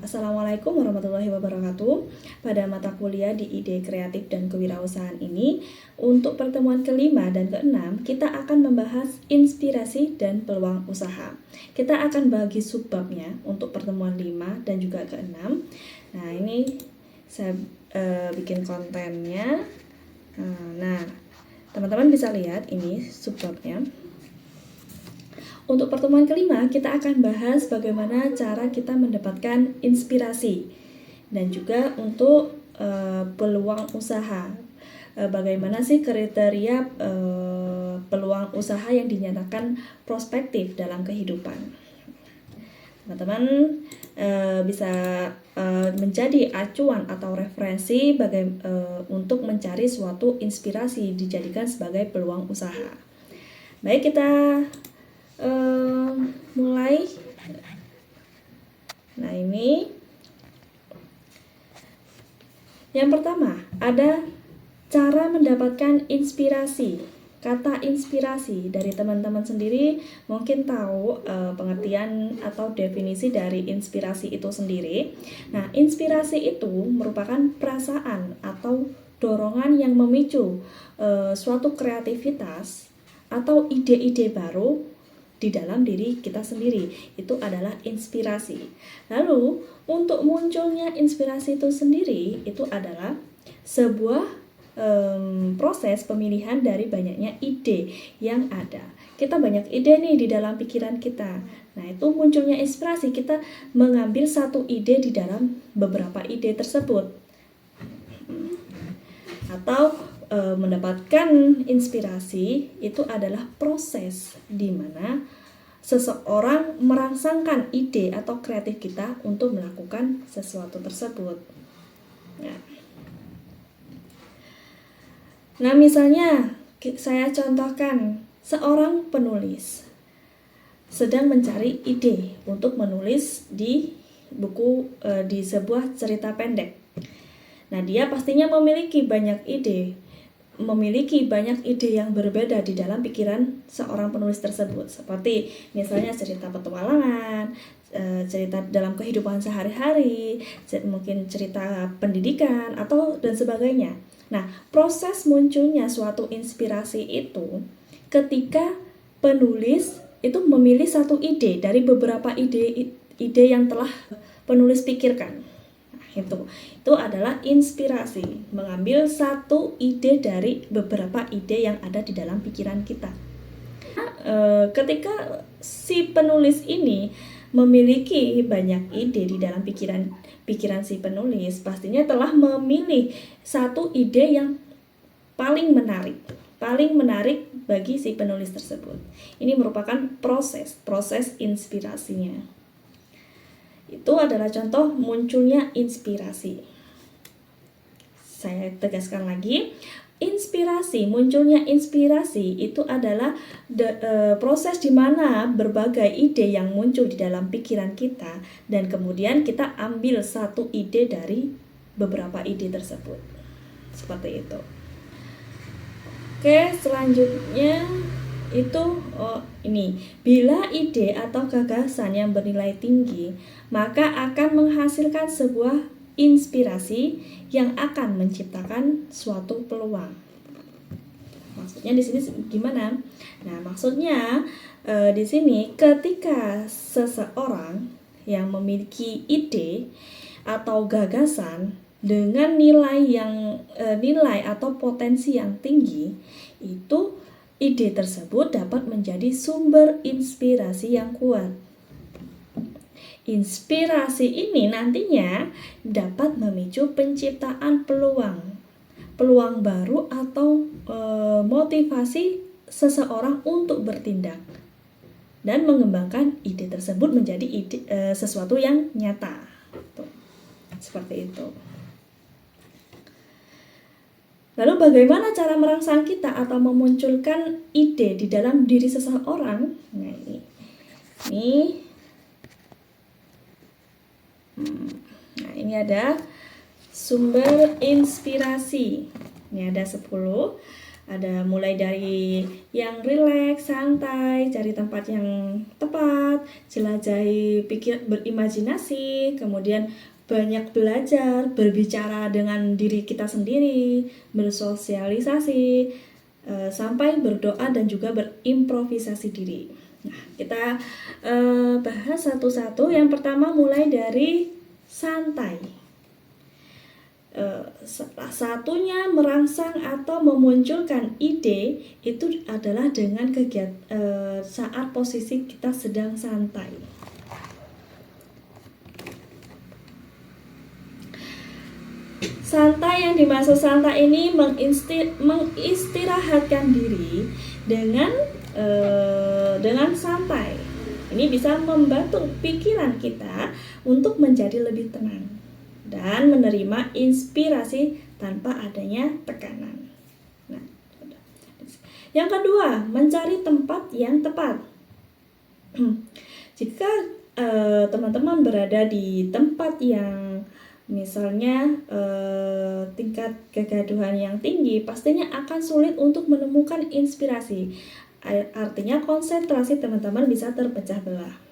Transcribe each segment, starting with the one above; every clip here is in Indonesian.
Assalamualaikum warahmatullahi wabarakatuh. Pada mata kuliah di Ide Kreatif dan Kewirausahaan ini, untuk pertemuan kelima dan keenam, kita akan membahas inspirasi dan peluang usaha. Kita akan bagi subbabnya untuk pertemuan 5 dan juga keenam. Nah, ini saya bikin kontennya. Nah, teman-teman bisa lihat ini subbabnya. Untuk pertemuan kelima, kita akan bahas bagaimana cara kita mendapatkan inspirasi dan juga untuk peluang usaha. Bagaimana sih kriteria peluang usaha yang dinyatakan prospektif dalam kehidupan. Teman-teman bisa menjadi acuan atau referensi untuk mencari suatu inspirasi dijadikan sebagai peluang usaha. Baik, kita mulai. Nah, ini yang pertama ada cara mendapatkan inspirasi. Kata inspirasi dari teman-teman sendiri mungkin tahu pengertian atau definisi dari inspirasi itu sendiri. Nah, inspirasi itu merupakan perasaan atau dorongan yang memicu suatu kreativitas atau ide-ide baru di dalam diri kita sendiri. Itu adalah inspirasi. Lalu untuk munculnya inspirasi itu sendiri itu adalah sebuah proses pemilihan dari banyaknya ide yang ada. Kita banyak ide nih di dalam pikiran kita. Nah, itu munculnya inspirasi, kita mengambil satu ide di dalam beberapa ide tersebut. Atau mendapatkan inspirasi itu adalah proses di mana seseorang merangsangkan ide atau kreatif kita untuk melakukan sesuatu tersebut. Nah, misalnya saya contohkan seorang penulis sedang mencari ide untuk menulis di buku di sebuah cerita pendek. Nah, dia pastinya memiliki banyak ide yang berbeda di dalam pikiran seorang penulis tersebut. Seperti misalnya cerita petualangan, cerita dalam kehidupan sehari-hari, mungkin cerita pendidikan atau dan sebagainya. Nah, proses munculnya suatu inspirasi itu ketika penulis itu memilih satu ide dari beberapa ide yang telah penulis pikirkan. Itu adalah inspirasi, mengambil satu ide dari beberapa ide yang ada di dalam pikiran kita. Ketika si penulis ini memiliki banyak ide di dalam pikiran si penulis, pastinya telah memilih satu ide yang paling menarik bagi si penulis tersebut. Ini merupakan proses inspirasinya. Itu adalah contoh munculnya inspirasi. Saya tegaskan lagi, munculnya inspirasi itu adalah proses di mana berbagai ide yang muncul di dalam pikiran kita dan kemudian kita ambil satu ide dari beberapa ide tersebut. Seperti itu. Oke, selanjutnya itu ini, bila ide atau gagasan yang bernilai tinggi, maka akan menghasilkan sebuah inspirasi yang akan menciptakan suatu peluang. Maksudnya di sini gimana? Nah, maksudnya di sini ketika seseorang yang memiliki ide atau gagasan dengan nilai atau potensi yang tinggi, itu ide tersebut dapat menjadi sumber inspirasi yang kuat. Inspirasi ini nantinya dapat memicu penciptaan peluang baru atau motivasi seseorang untuk bertindak dan mengembangkan ide tersebut menjadi sesuatu yang nyata. Seperti itu. Lalu bagaimana cara merangsang kita atau memunculkan ide di dalam diri seseorang? Nah, ini ada sumber inspirasi. Ini ada 10. Ada mulai dari yang rileks, santai, cari tempat yang tepat, jelajahi pikir, berimajinasi, kemudian banyak belajar, berbicara dengan diri kita sendiri, bersosialisasi, sampai berdoa dan juga berimprovisasi diri. Nah, kita bahas satu-satu. Yang pertama mulai dari santai. Salah satunya merangsang atau memunculkan ide itu adalah dengan kegiatan saat posisi kita sedang santai. Santai, yang dimaksud santai ini mengistirahatkan diri dengan santai. Ini bisa membantu pikiran kita untuk menjadi lebih tenang dan menerima inspirasi tanpa adanya tekanan. Nah, yang kedua, mencari tempat yang tepat. Jika teman-teman berada di tempat yang misalnya tingkat kegaduhan yang tinggi, pastinya akan sulit untuk menemukan inspirasi. Artinya konsentrasi teman-teman bisa terpecah belah.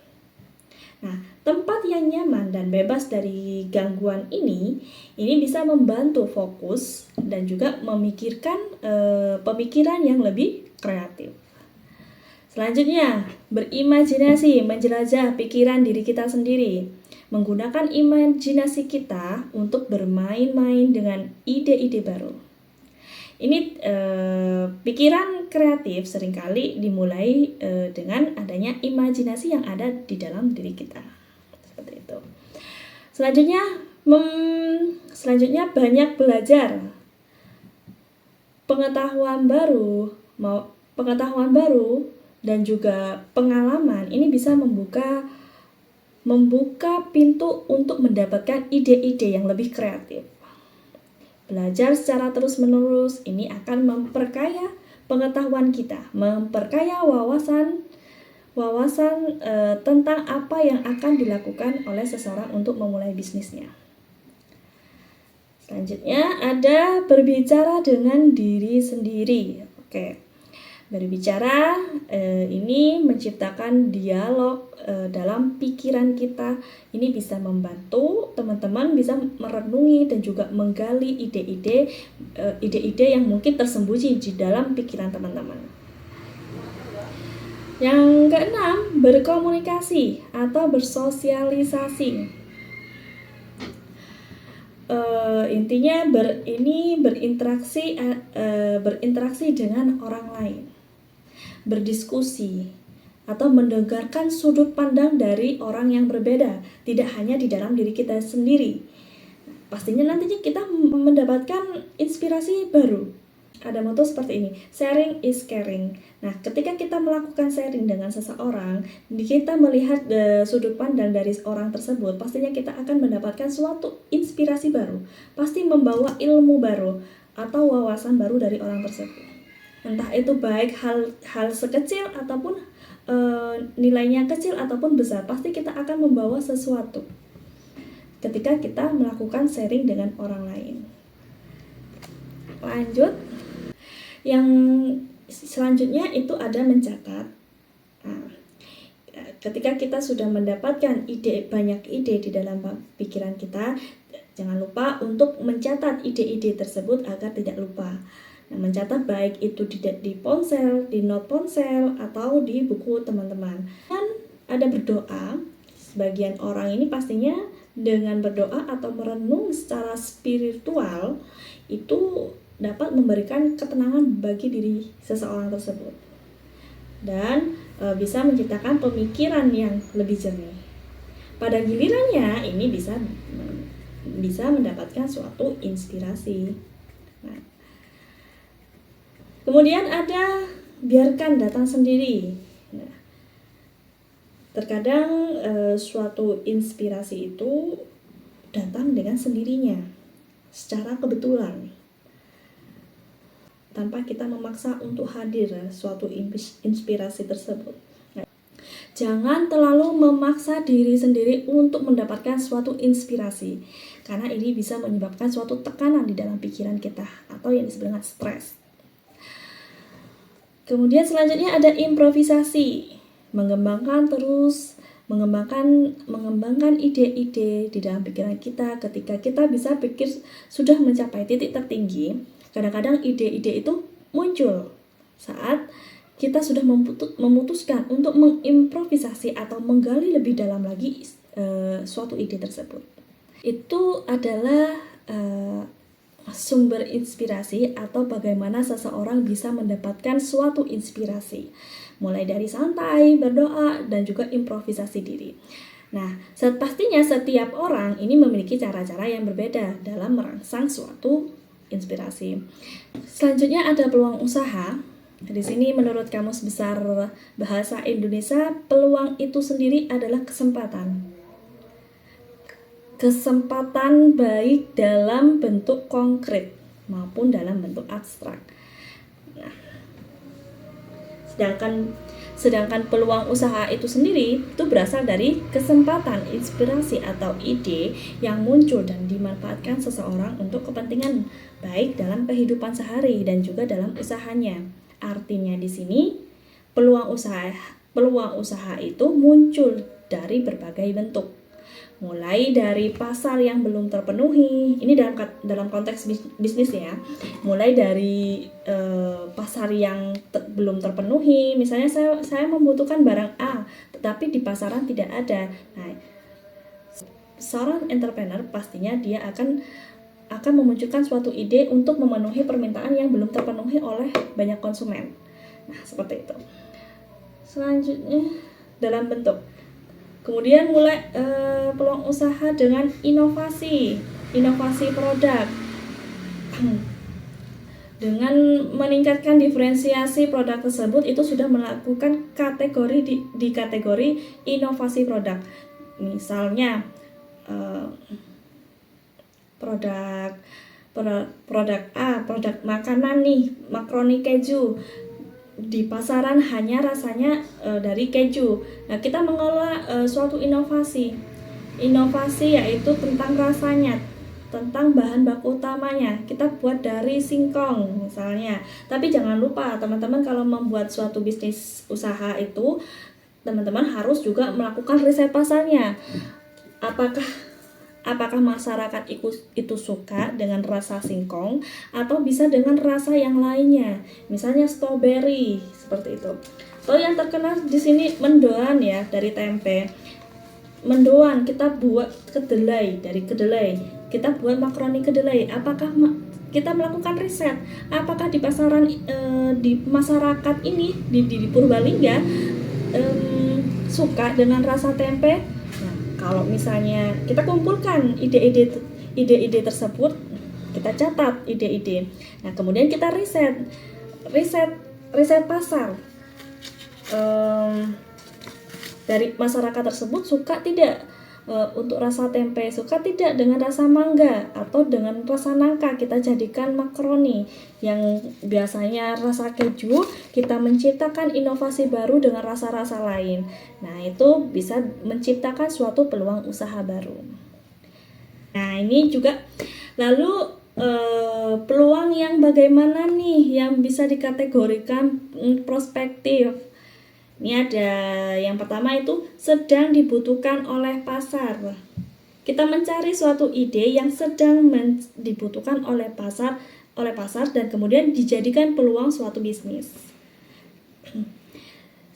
Nah, tempat yang nyaman dan bebas dari gangguan ini bisa membantu fokus dan juga memikirkan pemikiran yang lebih kreatif. Selanjutnya, berimajinasi, menjelajah pikiran diri kita sendiri. Menggunakan imajinasi kita untuk bermain-main dengan ide-ide baru. Ini pikiran kreatif seringkali dimulai dengan adanya imajinasi yang ada di dalam diri kita. Seperti itu. Selanjutnya banyak belajar. Pengetahuan baru dan juga pengalaman ini bisa membuka pintu untuk mendapatkan ide-ide yang lebih kreatif. Belajar secara terus-menerus ini akan memperkaya pengetahuan kita, memperkaya wawasan tentang apa yang akan dilakukan oleh seseorang untuk memulai bisnisnya. Selanjutnya ada berbicara dengan diri sendiri. Oke. Berbicara ini menciptakan dialog dalam pikiran kita. Ini bisa membantu teman-teman bisa merenungi dan juga menggali ide-ide yang mungkin tersembunyi di dalam pikiran teman-teman. Yang keenam, berkomunikasi atau bersosialisasi. Intinya berinteraksi dengan orang lain, berdiskusi atau mendengarkan sudut pandang dari orang yang berbeda, tidak hanya di dalam diri kita sendiri. Pastinya nantinya kita mendapatkan inspirasi baru. Ada motto seperti ini, sharing is caring. Nah, ketika kita melakukan sharing dengan seseorang, kita melihat sudut pandang dari orang tersebut, pastinya kita akan mendapatkan suatu inspirasi baru. Pasti membawa ilmu baru atau wawasan baru dari orang tersebut. Entah itu baik hal sekecil ataupun nilainya kecil ataupun besar, pasti kita akan membawa sesuatu ketika kita melakukan sharing dengan orang lain. Lanjut, yang selanjutnya itu ada mencatat. Nah, ketika kita sudah mendapatkan banyak ide di dalam pikiran kita, jangan lupa untuk mencatat ide-ide tersebut agar tidak lupa. Nah, mencatat baik itu di ponsel, di note ponsel, atau di buku teman-teman. Dan ada berdoa. Sebagian orang ini pastinya dengan berdoa atau merenung secara spiritual itu dapat memberikan ketenangan bagi diri seseorang tersebut dan bisa menciptakan pemikiran yang lebih jernih. Pada gilirannya ini bisa mendapatkan suatu inspirasi. Nah, kemudian ada biarkan datang sendiri. Nah, terkadang suatu inspirasi itu datang dengan sendirinya, secara kebetulan, tanpa kita memaksa untuk hadir suatu inspirasi tersebut. Nah, jangan terlalu memaksa diri sendiri untuk mendapatkan suatu inspirasi, karena ini bisa menyebabkan suatu tekanan di dalam pikiran kita atau yang disebut dengan stres. Kemudian selanjutnya ada improvisasi, mengembangkan ide-ide di dalam pikiran kita. Ketika kita bisa pikir sudah mencapai titik tertinggi, kadang-kadang ide-ide itu muncul saat kita sudah memutuskan untuk mengimprovisasi atau menggali lebih dalam lagi suatu ide tersebut. Itu adalah sumber inspirasi atau bagaimana seseorang bisa mendapatkan suatu inspirasi, mulai dari santai, berdoa, dan juga improvisasi diri. Nah, pastinya setiap orang ini memiliki cara-cara yang berbeda dalam merangsang suatu inspirasi. Selanjutnya ada peluang usaha. Di sini menurut Kamus Besar Bahasa Indonesia, peluang itu sendiri adalah kesempatan. Kesempatan baik dalam bentuk konkret maupun dalam bentuk abstrak. Nah, sedangkan peluang usaha itu sendiri itu berasal dari kesempatan, inspirasi atau ide yang muncul dan dimanfaatkan seseorang untuk kepentingan baik dalam kehidupan sehari dan juga dalam usahanya. Artinya di sini peluang usaha itu muncul dari berbagai bentuk. Mulai dari pasar yang belum terpenuhi, ini dalam konteks bisnis ya. Mulai dari pasar yang belum terpenuhi, misalnya saya membutuhkan barang A, tetapi di pasaran tidak ada. Nah, seorang entrepreneur pastinya dia akan memunculkan suatu ide untuk memenuhi permintaan yang belum terpenuhi oleh banyak konsumen. Nah, seperti itu. Selanjutnya dalam bentuk. Kemudian mulai peluang usaha dengan inovasi produk. Dengan meningkatkan diferensiasi produk tersebut itu sudah melakukan kategori di kategori inovasi produk. Misalnya produk A, produk makanan nih, makaroni keju. Di pasaran hanya rasanya dari keju. Nah, kita mengelola suatu inovasi yaitu tentang rasanya, tentang bahan baku utamanya. Kita buat dari singkong misalnya. Tapi jangan lupa teman-teman, kalau membuat suatu bisnis usaha itu teman-teman harus juga melakukan riset pasarnya. Apakah masyarakat itu suka dengan rasa singkong atau bisa dengan rasa yang lainnya, misalnya strawberry seperti itu. Atau yang terkenal di sini mendoan ya, dari tempe. Mendoan kita buat kedelai, dari kedelai kita buat makaroni kedelai. Apakah kita melakukan riset apakah di pasaran di masyarakat ini di Purbalingga suka dengan rasa tempe? Kalau misalnya kita kumpulkan ide-ide tersebut, kita catat ide-ide. Nah, kemudian kita riset pasar. Dari masyarakat tersebut suka tidak untuk rasa tempe, suka tidak dengan rasa mangga atau dengan rasa nangka. Kita jadikan makaroni yang biasanya rasa keju, kita menciptakan inovasi baru dengan rasa-rasa lain. Nah, itu bisa menciptakan suatu peluang usaha baru. Nah, ini juga lalu peluang yang bagaimana nih yang bisa dikategorikan prospektif. Ini ada yang pertama itu sedang dibutuhkan oleh pasar. Kita mencari suatu ide yang sedang dibutuhkan oleh pasar dan kemudian dijadikan peluang suatu bisnis.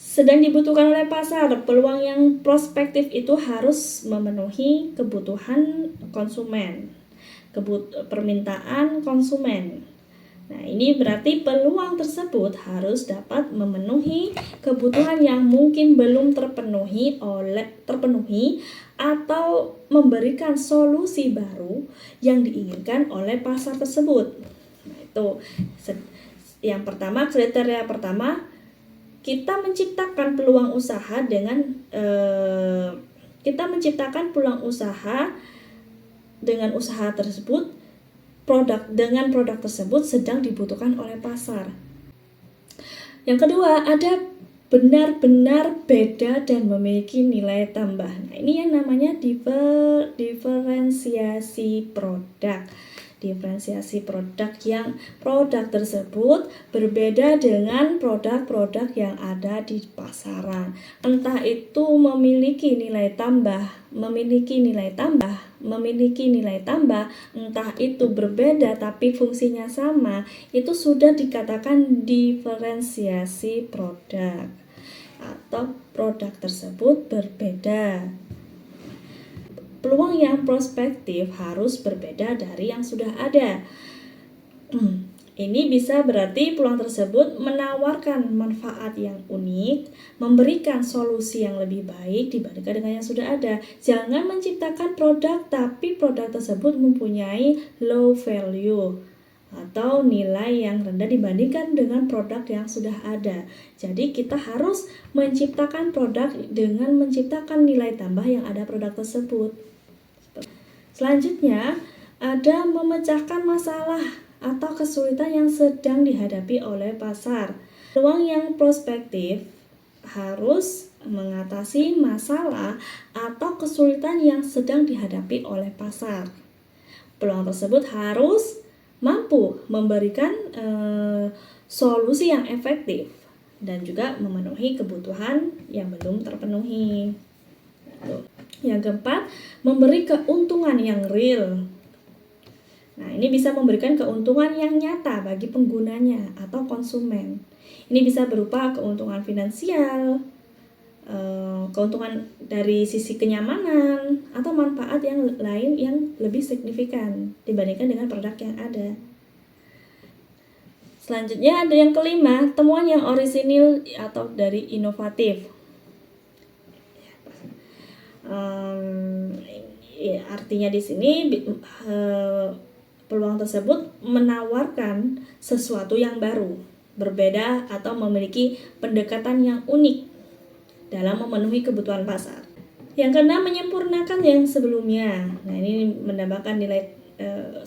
Sedang dibutuhkan oleh pasar, peluang yang prospektif itu harus memenuhi kebutuhan konsumen, permintaan konsumen. Nah, ini berarti peluang tersebut harus dapat memenuhi kebutuhan yang mungkin belum terpenuhi atau memberikan solusi baru yang diinginkan oleh pasar tersebut. Nah, itu yang pertama, kriteria pertama, kita menciptakan peluang usaha dengan usaha tersebut. Produk tersebut sedang dibutuhkan oleh pasar. Yang kedua, ada benar-benar beda dan memiliki nilai tambah. Nah, ini yang namanya diferensiasi produk. Diferensiasi produk tersebut berbeda dengan produk-produk yang ada di pasaran. Entah itu memiliki nilai tambah, entah itu berbeda tapi fungsinya sama, itu sudah dikatakan diferensiasi produk atau produk tersebut berbeda. Peluang yang prospektif harus berbeda dari yang sudah ada. Ini bisa berarti peluang tersebut menawarkan manfaat yang unik, memberikan solusi yang lebih baik dibandingkan dengan yang sudah ada. Jangan menciptakan produk tapi produk tersebut mempunyai low value atau nilai yang rendah dibandingkan dengan produk yang sudah ada. Jadi kita harus menciptakan produk dengan menciptakan nilai tambah yang ada produk tersebut. Selanjutnya, ada memecahkan masalah atau kesulitan yang sedang dihadapi oleh pasar. Peluang yang prospektif harus mengatasi masalah atau kesulitan yang sedang dihadapi oleh pasar. Peluang tersebut harus mampu memberikan solusi yang efektif dan juga memenuhi kebutuhan yang belum terpenuhi. Yang keempat, memberi keuntungan yang real. Nah, ini bisa memberikan keuntungan yang nyata bagi penggunanya atau konsumen. Ini bisa berupa keuntungan finansial, keuntungan dari sisi kenyamanan, atau manfaat yang lain yang lebih signifikan dibandingkan dengan produk yang ada. Selanjutnya ada yang kelima, temuan yang orisinil atau dari inovatif. Artinya di sini peluang tersebut menawarkan sesuatu yang baru, berbeda atau memiliki pendekatan yang unik dalam memenuhi kebutuhan pasar. Yang keenam, menyempurnakan yang sebelumnya. Nah, ini menambahkan nilai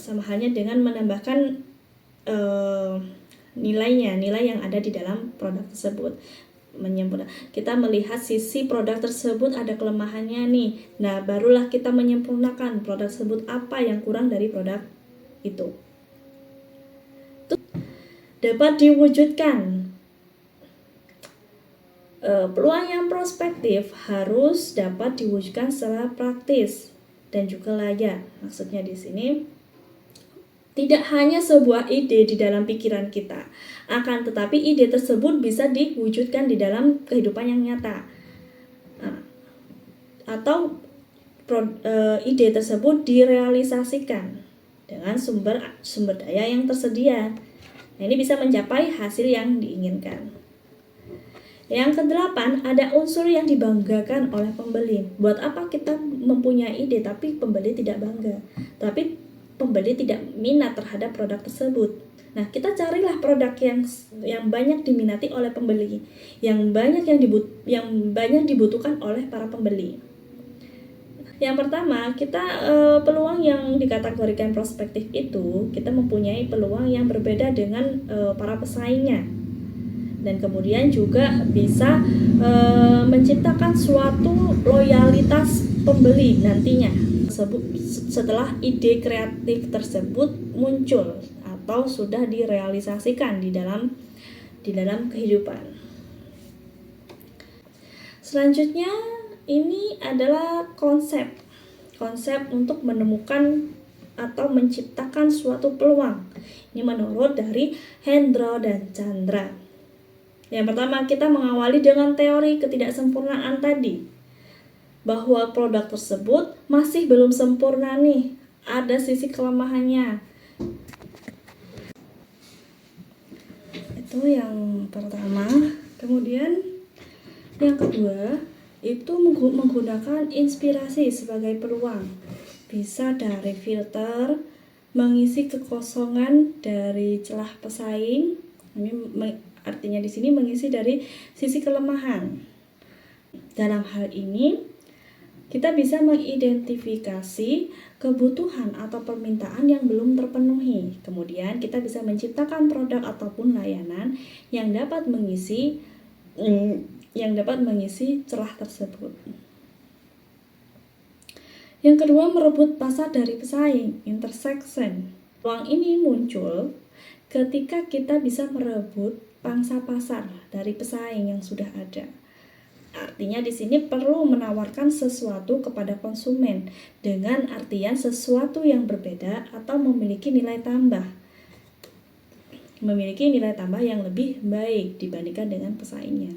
sama halnya dengan menambahkan nilai yang ada di dalam produk tersebut. Kita melihat sisi produk tersebut ada kelemahannya nih. Nah, barulah kita menyempurnakan produk tersebut, apa yang kurang dari produk itu. Dapat diwujudkan. Peluang yang prospektif harus dapat diwujudkan secara praktis dan juga layak. Maksudnya di sini tidak hanya sebuah ide di dalam pikiran kita, akan tetapi ide tersebut bisa diwujudkan di dalam kehidupan yang nyata. Atau ide tersebut direalisasikan dengan sumber daya yang tersedia. Nah, ini bisa mencapai hasil yang diinginkan. Yang kedelapan, ada unsur yang dibanggakan oleh pembeli. Buat apa kita mempunyai ide tapi pembeli tidak bangga? Tapi pembeli tidak minat terhadap produk tersebut. Nah, kita carilah produk yang banyak diminati oleh pembeli, yang banyak dibutuhkan oleh para pembeli. Yang pertama, kita peluang yang dikategorikan prospektif itu, kita mempunyai peluang yang berbeda dengan para pesaingnya. Dan kemudian juga bisa menciptakan suatu loyalitas pembeli nantinya setelah ide kreatif tersebut muncul atau sudah direalisasikan di dalam kehidupan. Selanjutnya ini adalah konsep untuk menemukan atau menciptakan suatu peluang. Ini menurut dari Hendro dan Chandra. Yang pertama, kita mengawali dengan teori ketidaksempurnaan tadi, bahwa produk tersebut masih belum sempurna nih, ada sisi kelemahannya. Itu yang pertama. Kemudian yang kedua, itu menggunakan inspirasi sebagai peluang. Bisa dari filter, mengisi kekosongan dari celah pesaing. Ini artinya di sini mengisi dari sisi kelemahan. Dalam hal ini kita bisa mengidentifikasi kebutuhan atau permintaan yang belum terpenuhi. Kemudian kita bisa menciptakan produk ataupun layanan yang dapat mengisi celah tersebut. Yang kedua, merebut pasar dari pesaing, intersection. Peluang ini muncul ketika kita bisa merebut pangsa pasar dari pesaing yang sudah ada. Artinya di sini perlu menawarkan sesuatu kepada konsumen dengan artian sesuatu yang berbeda atau memiliki nilai tambah. Memiliki nilai tambah yang lebih baik dibandingkan dengan pesaingnya.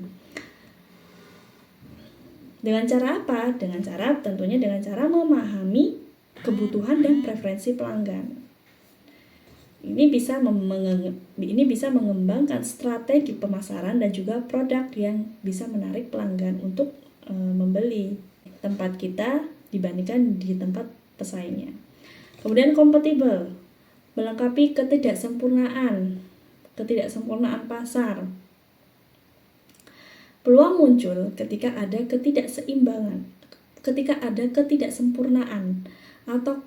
Dengan cara apa? Tentunya dengan cara memahami kebutuhan dan preferensi pelanggan. Ini bisa mengembangkan strategi pemasaran dan juga produk yang bisa menarik pelanggan untuk membeli tempat kita dibandingkan di tempat pesaingnya. Kemudian kompatibel, melengkapi ketidaksempurnaan pasar. Peluang muncul ketika ada ketidakseimbangan, ketika ada ketidaksempurnaan atau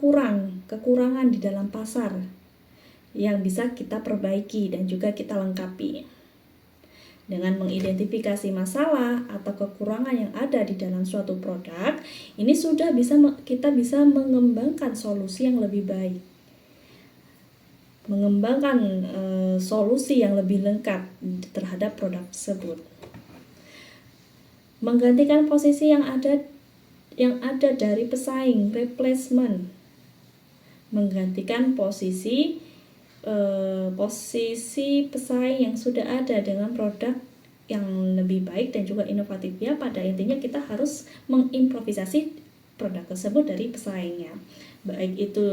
kekurangan di dalam pasar yang bisa kita perbaiki dan juga kita lengkapi. Dengan mengidentifikasi masalah atau kekurangan yang ada di dalam suatu produk, ini kita bisa mengembangkan solusi yang lebih baik. Mengembangkan solusi yang lebih lengkap terhadap produk tersebut. Menggantikan posisi yang ada dari pesaing, replacement. Menggantikan posisi pesaing yang sudah ada dengan produk yang lebih baik dan juga inovatif. Ya, pada intinya kita harus mengimprovisasi produk tersebut dari pesaingnya, baik itu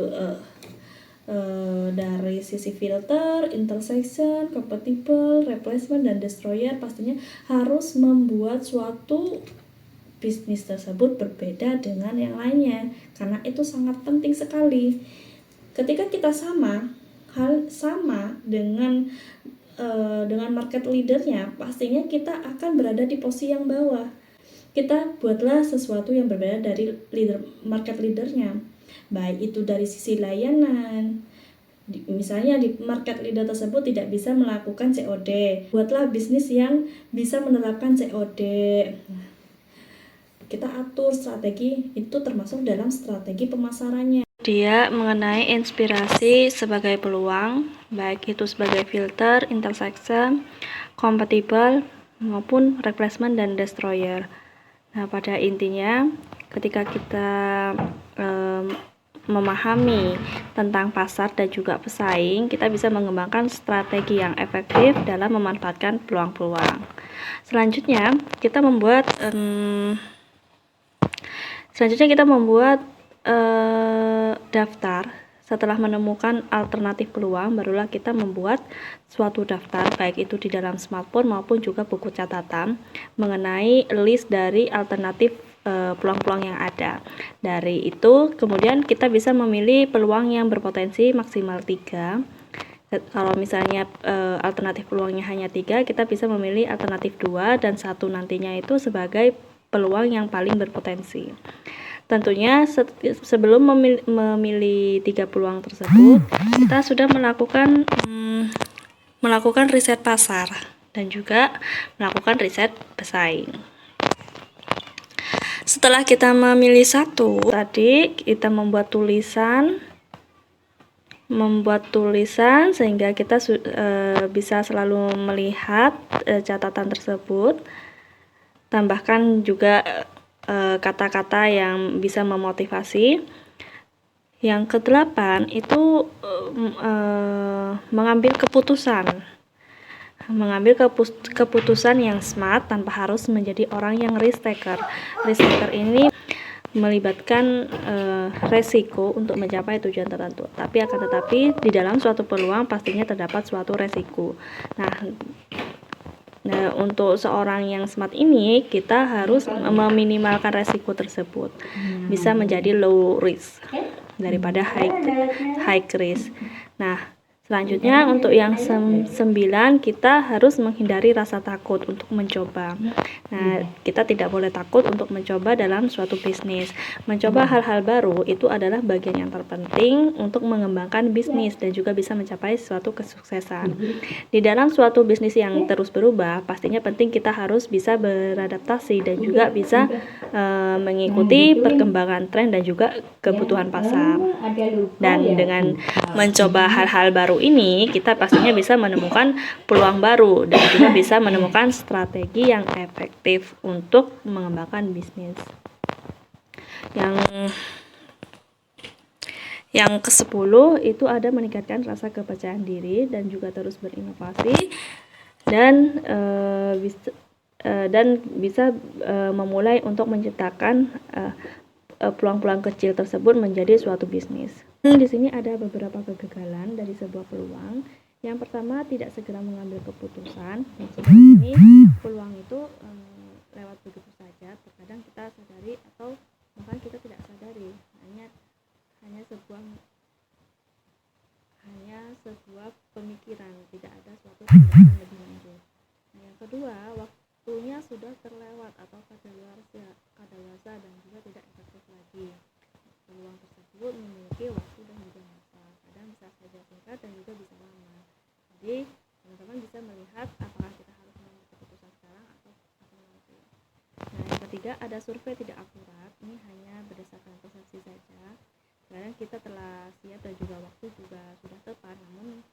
dari sisi filter, intersection, compatible, replacement, dan destroyer. Pastinya harus membuat suatu bisnis tersebut berbeda dengan yang lainnya, karena itu sangat penting sekali. Ketika kita sama dengan market leadernya, pastinya kita akan berada di posisi yang bawah. Kita buatlah sesuatu yang berbeda dari market leadernya, baik itu dari sisi layanan. Misalnya di market leader tersebut tidak bisa melakukan COD, buatlah bisnis yang bisa menerapkan COD. Kita atur strategi, itu termasuk dalam strategi pemasarannya. Dia mengenai inspirasi sebagai peluang, baik itu sebagai filter, intersection, compatible, maupun replacement dan destroyer. Nah, pada intinya ketika kita memahami tentang pasar dan juga pesaing, kita bisa mengembangkan strategi yang efektif dalam memanfaatkan peluang-peluang. Selanjutnya kita membuat daftar. Setelah menemukan alternatif peluang, barulah kita membuat suatu daftar, baik itu di dalam smartphone maupun juga buku catatan, mengenai list dari alternatif peluang-peluang yang ada. Dari itu kemudian kita bisa memilih peluang yang berpotensi maksimal 3. Kalau misalnya alternatif peluangnya hanya 3, kita bisa memilih alternatif 2 dan 1 nantinya itu sebagai peluang yang paling berpotensi. Tentunya sebelum memilih 3 peluang tersebut, kita sudah melakukan riset pasar dan juga melakukan riset pesaing. Setelah kita memilih satu, tadi kita membuat tulisan sehingga kita bisa selalu melihat catatan tersebut. Tambahkan juga kata-kata yang bisa memotivasi. Yang ke-8 itu mengambil keputusan yang smart tanpa harus menjadi orang yang risk taker. Risk taker ini melibatkan resiko untuk mencapai tujuan tertentu. Tetapi di dalam suatu peluang pastinya terdapat suatu resiko. Nah, untuk seorang yang smart ini, kita harus meminimalkan resiko tersebut. Bisa menjadi low risk daripada high risk. Nah, Selanjutnya untuk yang 9 kita harus menghindari rasa takut untuk mencoba. Nah, kita tidak boleh takut untuk mencoba dalam suatu bisnis. Mencoba hal-hal baru itu adalah bagian yang terpenting untuk mengembangkan bisnis dan juga bisa mencapai suatu kesuksesan. Di dalam suatu bisnis yang terus berubah, pastinya penting kita harus bisa beradaptasi dan juga bisa mengikuti perkembangan tren dan juga kebutuhan pasar. Dan dengan mencoba hal-hal baru ini, kita pastinya bisa menemukan peluang baru dan juga bisa menemukan strategi yang efektif untuk mengembangkan bisnis. Yang ke-10 itu ada meningkatkan rasa kepercayaan diri dan juga terus berinovasi dan bisa memulai untuk menciptakan peluang-peluang kecil tersebut menjadi suatu bisnis. Di sini ada beberapa kegagalan dari sebuah peluang. Yang pertama, tidak segera mengambil keputusan. Maksudnya ini peluang itu lewat begitu saja. Terkadang kita sadari atau bahkan kita tidak sadari. Hanya sebuah pemikiran, tidak ada suatu tindakan lebih lanjut. Nah, yang kedua, waktunya sudah terlewat atau kadaluarsa dan juga tidak efektif lagi. Peluang tersebut memiliki waktu dan juga masa, kadang bisa saja singkat dan juga bisa lama. Jadi teman-teman bisa melihat apakah kita harus mengambil keputusan sekarang atau nanti. Nah, yang ketiga ada survei tidak akurat. Ini hanya berdasarkan persepsi saja. Kadang kita telah siap dan juga waktu juga sudah tepat, namun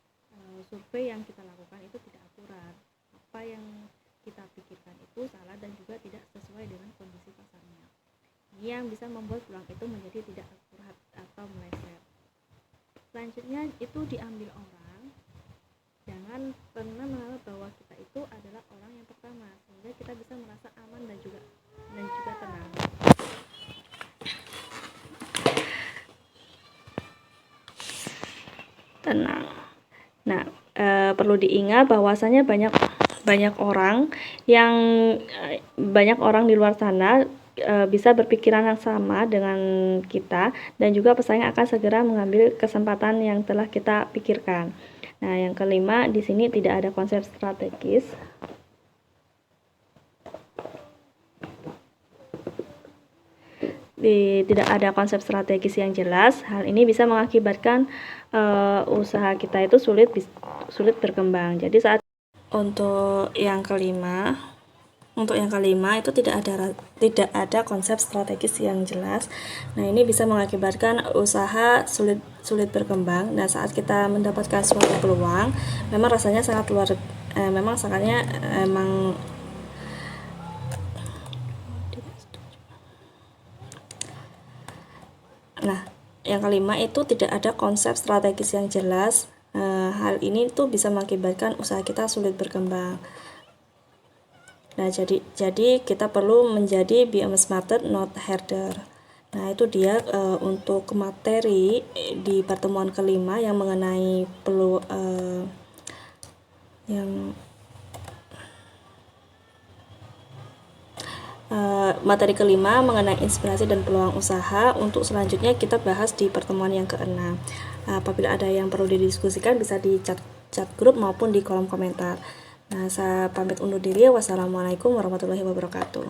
survei yang kita lakukan itu tidak akurat. Apa yang kita pikirkan itu salah dan juga tidak sesuai dengan kondisi pasarnya. Ini yang bisa membuat peluang itu menjadi tidak akurat atau meleset. Selanjutnya itu diambil orang. Jangan pernah menganggap bahwa kita itu adalah orang yang pertama, sehingga kita bisa merasa aman dan juga tenang. Nah, perlu diingat bahwasanya banyak orang di luar sana bisa berpikiran yang sama dengan kita dan juga pesaing akan segera mengambil kesempatan yang telah kita pikirkan. Nah, yang kelima di sini tidak ada konsep strategis. Tidak ada konsep strategis yang jelas. Hal ini bisa mengakibatkan usaha kita itu sulit berkembang. Jadi untuk yang kelima itu tidak ada konsep strategis yang jelas. Nah, ini bisa mengakibatkan usaha sulit berkembang. Nah, saat kita mendapatkan suatu peluang, memang rasanya sangat Nah, yang kelima itu tidak ada konsep strategis yang jelas. Hal ini tuh bisa mengakibatkan usaha kita sulit berkembang. Nah, jadi kita perlu menjadi be smarter not harder. Nah, itu dia untuk materi di pertemuan kelima yang mengenai materi kelima mengenai inspirasi dan peluang usaha. Untuk selanjutnya kita bahas di pertemuan yang keenam. Apabila ada yang perlu didiskusikan bisa di chat grup maupun di kolom komentar. Nah, saya pamit undur diri. Wassalamualaikum warahmatullahi wabarakatuh.